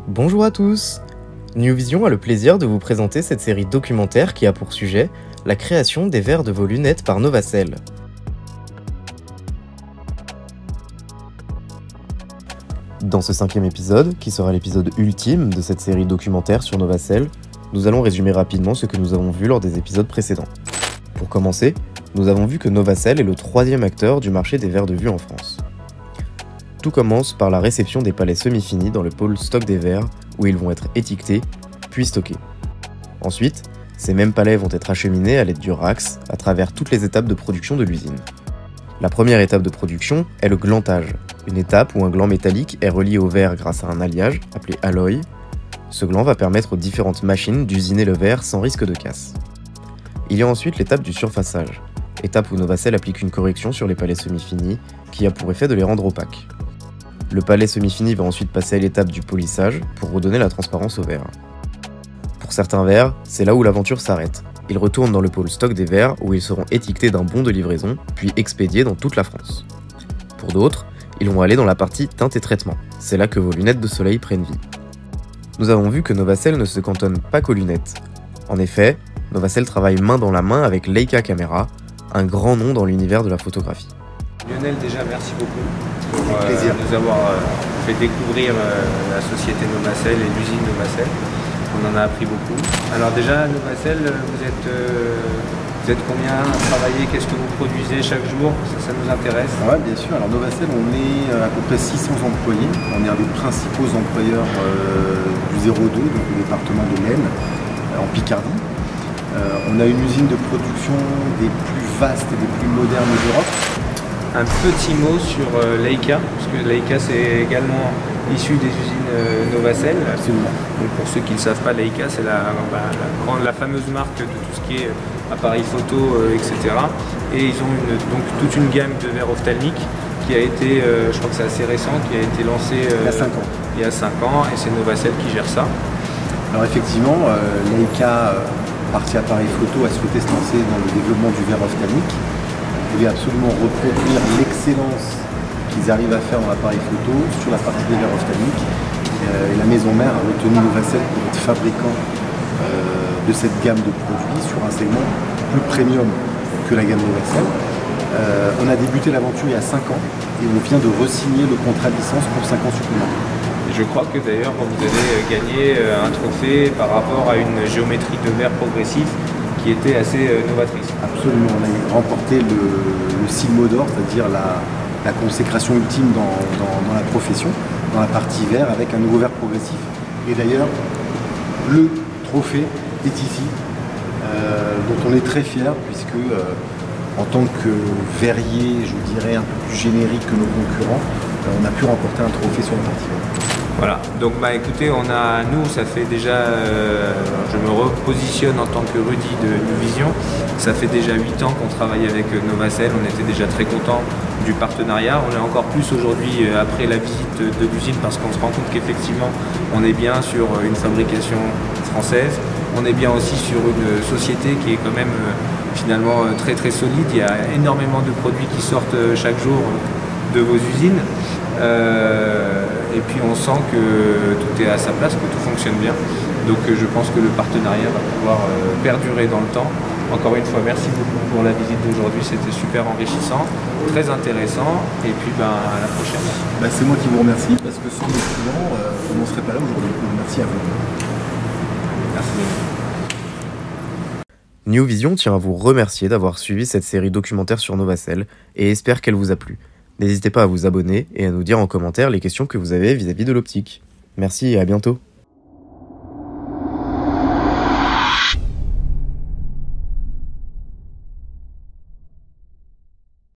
Bonjour à tous! New Vision a le plaisir de vous présenter cette série documentaire qui a pour sujet la création des verres de vos lunettes par Novacell. Dans ce 5e épisode, qui sera l'épisode ultime de cette série documentaire sur Novacell, nous allons résumer rapidement ce que nous avons vu lors des épisodes précédents. Pour commencer, nous avons vu que Novacell est le 3e acteur du marché des verres de vue en France. Tout commence par la réception des palets semi-finis dans le pôle stock des verres, où ils vont être étiquetés, puis stockés. Ensuite, ces mêmes palets vont être acheminés à l'aide du RAX à travers toutes les étapes de production de l'usine. La première étape de production est le glantage, une étape où un gland métallique est relié au verre grâce à un alliage, appelé alloy. Ce gland va permettre aux différentes machines d'usiner le verre sans risque de casse. Il y a ensuite l'étape du surfaçage, étape où Novacell applique une correction sur les palets semi-finis, qui a pour effet de les rendre opaques. Le palais semi-fini va ensuite passer à l'étape du polissage pour redonner la transparence au verre. Pour certains verres, c'est là où l'aventure s'arrête. Ils retournent dans le pôle stock des verres où ils seront étiquetés d'un bon de livraison, puis expédiés dans toute la France. Pour d'autres, ils vont aller dans la partie teinte et traitement. C'est là que vos lunettes de soleil prennent vie. Nous avons vu que Novacell ne se cantonne pas qu'aux lunettes. En effet, Novacell travaille main dans la main avec Leica Camera, un grand nom dans l'univers de la photographie. Lionel, déjà merci beaucoup pour nous avoir fait découvrir la société Novacell et l'usine Novacell. On en a appris beaucoup. Alors déjà, Novacell, vous êtes combien à travailler? Qu'est-ce que vous produisez chaque jour? Ça nous intéresse. Oui, bien sûr. Alors Novacell, on est à peu près 600 employés. On est un des principaux employeurs du 02, donc le département de l'Aisne, en Picardie. On a une usine de production des plus vastes et des plus modernes d'Europe. Un petit mot sur Leica, parce que Leica c'est également issu des usines Novacell. Absolument. Donc pour ceux qui ne le savent pas, Leica c'est la fameuse marque de tout ce qui est appareil photo, etc. Et ils ont donc toute une gamme de verres ophtalmiques qui a été, je crois que c'est assez récent, qui a été lancée il y a 5 ans, et c'est Novacell qui gère ça. Alors effectivement, Leica, partie appareil photo, a souhaité se lancer dans le développement du verre ophtalmique. Ils voulaient absolument reproduire l'excellence qu'ils arrivent à faire dans l'appareil photo sur la partie des verres ophtalmiques. Et la maison mère a retenu Novacell pour être fabricant de cette gamme de produits sur un segment plus premium que la gamme Novacell. On a débuté l'aventure il y a 5 ans et on vient de re-signer le contrat de licence pour 5 ans supplémentaires. Je crois que d'ailleurs vous avez gagné un trophée par rapport à une géométrie de verre progressif qui était assez novatrice. Absolument, on a remporté le Sigmo d'or, c'est-à-dire la consécration ultime dans la profession, dans la partie verre, avec un nouveau verre progressif. Et d'ailleurs, le trophée est ici, dont on est très fiers, puisque en tant que verrier, je dirais, un peu plus générique que nos concurrents, on a pu remporter un trophée sur la partie verre. Voilà, donc écoutez, nous ça fait déjà, je me repositionne en tant que Rudy de New Vision, ça fait déjà 8 ans qu'on travaille avec Novacell, on était déjà très contents du partenariat, on est encore plus aujourd'hui après la visite de l'usine parce qu'on se rend compte qu'effectivement on est bien sur une fabrication française, on est bien aussi sur une société qui est quand même finalement très très solide, il y a énormément de produits qui sortent chaque jour de vos usines. Et puis on sent que tout est à sa place, que tout fonctionne bien. Donc je pense que le partenariat va pouvoir perdurer dans le temps. Encore une fois, merci beaucoup pour la visite d'aujourd'hui, c'était super enrichissant, très intéressant. Et puis à la prochaine. C'est moi qui vous remercie parce que sans nos clients, on n'en serait pas là aujourd'hui. Merci à vous. Merci. New Vision tient à vous remercier d'avoir suivi cette série documentaire sur Novacell et espère qu'elle vous a plu. N'hésitez pas à vous abonner et à nous dire en commentaire les questions que vous avez vis-à-vis de l'optique. Merci et à bientôt.